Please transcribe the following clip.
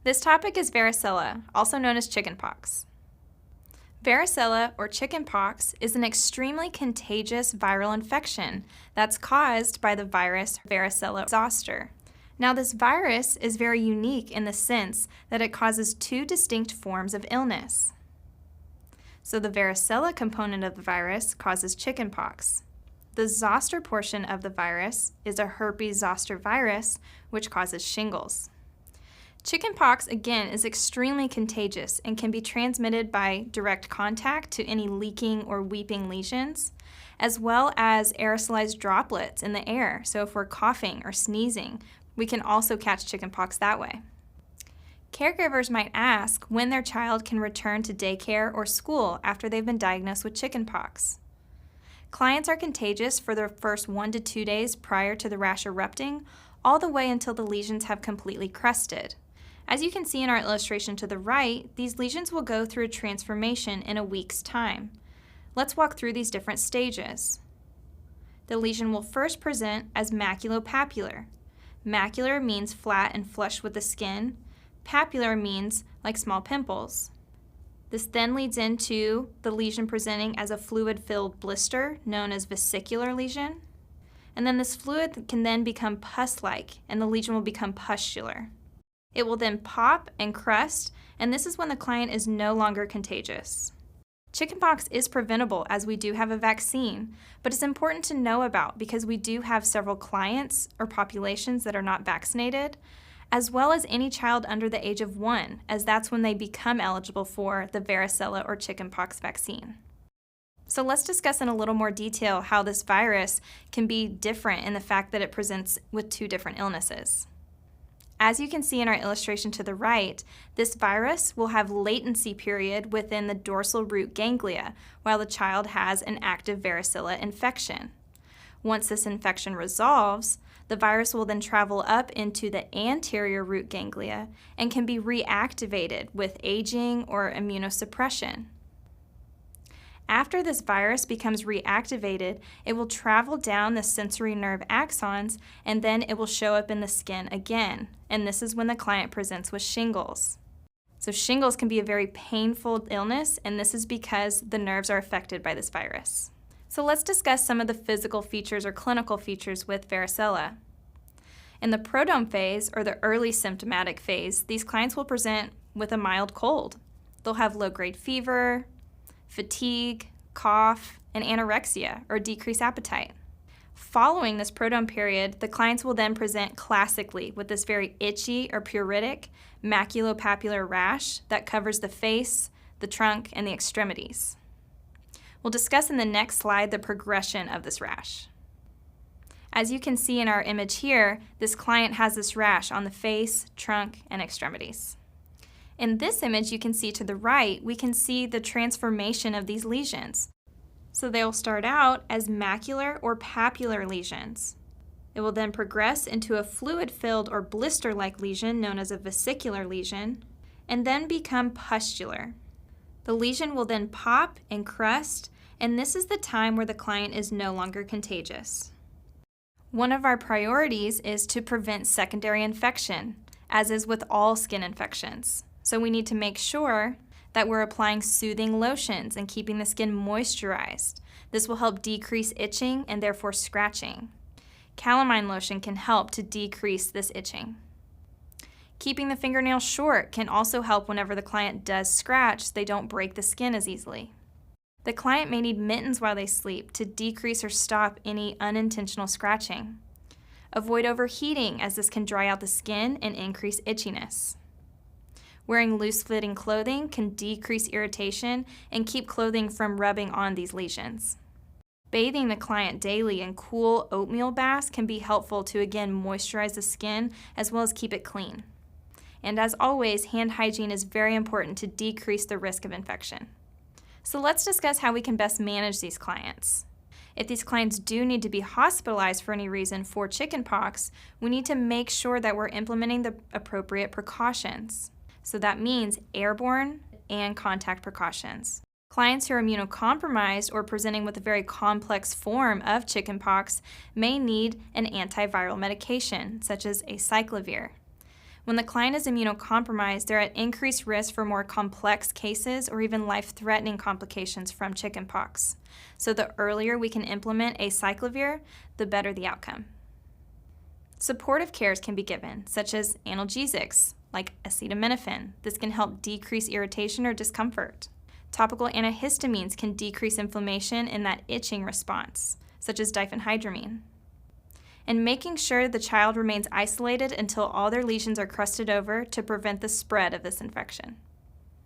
This topic is varicella, also known as chickenpox. Varicella, or chickenpox, is an extremely contagious viral infection that's caused by the virus Varicella zoster. Now, this virus is very unique in the sense that it causes two distinct forms of illness. So the varicella component of the virus causes chickenpox. The zoster portion of the virus is a herpes zoster virus, which causes shingles. Chickenpox, again, is extremely contagious and can be transmitted by direct contact to any leaking or weeping lesions, as well as aerosolized droplets in the air. So if we're coughing or sneezing, we can also catch chickenpox that way. Caregivers might ask when their child can return to daycare or school after they've been diagnosed with chickenpox. Clients are contagious for the first 1 to 2 days prior to the rash erupting, all the way until the lesions have completely crusted. As you can see in our illustration to the right, these lesions will go through a transformation in a week's time. Let's walk through these different stages. The lesion will first present as maculopapular. Macular means flat and flush with the skin. Papular means like small pimples. This then leads into the lesion presenting as a fluid-filled blister known as vesicular lesion. And then this fluid can then become pus-like and the lesion will become pustular. It will then pop and crust, and this is when the client is no longer contagious. Chickenpox is preventable as we do have a vaccine, but it's important to know about because we do have several clients or populations that are not vaccinated, as well as any child under the age of 1, as that's when they become eligible for the varicella or chickenpox vaccine. So let's discuss in a little more detail how this virus can be different in the fact that it presents with two different illnesses. As you can see in our illustration to the right, this virus will have latency period within the dorsal root ganglia while the child has an active varicella infection. Once this infection resolves, the virus will then travel up into the anterior root ganglia and can be reactivated with aging or immunosuppression. After this virus becomes reactivated, it will travel down the sensory nerve axons and then it will show up in the skin again. And this is when the client presents with shingles. So shingles can be a very painful illness, and this is because the nerves are affected by this virus. So let's discuss some of the physical features or clinical features with varicella. In the prodrome phase, or the early symptomatic phase, these clients will present with a mild cold. They'll have low-grade fever, fatigue, cough, and anorexia, or decreased appetite. Following this prodrome period, the clients will then present classically with this very itchy or pruritic maculopapular rash that covers the face, the trunk, and the extremities. We'll discuss in the next slide the progression of this rash. As you can see in our image here, this client has this rash on the face, trunk, and extremities. In this image you can see to the right, we can see the transformation of these lesions. So they'll start out as macular or papular lesions. It will then progress into a fluid-filled or blister-like lesion known as a vesicular lesion, and then become pustular. The lesion will then pop and crust, and this is the time where the client is no longer contagious. One of our priorities is to prevent secondary infection, as is with all skin infections. So we need to make sure that we're applying soothing lotions and keeping the skin moisturized. This will help decrease itching and therefore scratching. Calamine lotion can help to decrease this itching. Keeping the fingernails short can also help whenever the client does scratch, they don't break the skin as easily. The client may need mittens while they sleep to decrease or stop any unintentional scratching. Avoid overheating, as this can dry out the skin and increase itchiness. Wearing loose-fitting clothing can decrease irritation and keep clothing from rubbing on these lesions. Bathing the client daily in cool oatmeal baths can be helpful to again moisturize the skin as well as keep it clean. And as always, hand hygiene is very important to decrease the risk of infection. So let's discuss how we can best manage these clients. If these clients do need to be hospitalized for any reason for chickenpox, we need to make sure that we're implementing the appropriate precautions. So that means airborne and contact precautions. Clients who are immunocompromised or presenting with a very complex form of chickenpox may need an antiviral medication, such as acyclovir. When the client is immunocompromised, they're at increased risk for more complex cases or even life-threatening complications from chickenpox. So the earlier we can implement acyclovir, the better the outcome. Supportive cares can be given, such as analgesics, like acetaminophen. This can help decrease irritation or discomfort. Topical antihistamines can decrease inflammation in that itching response, such as diphenhydramine. And making sure the child remains isolated until all their lesions are crusted over to prevent the spread of this infection.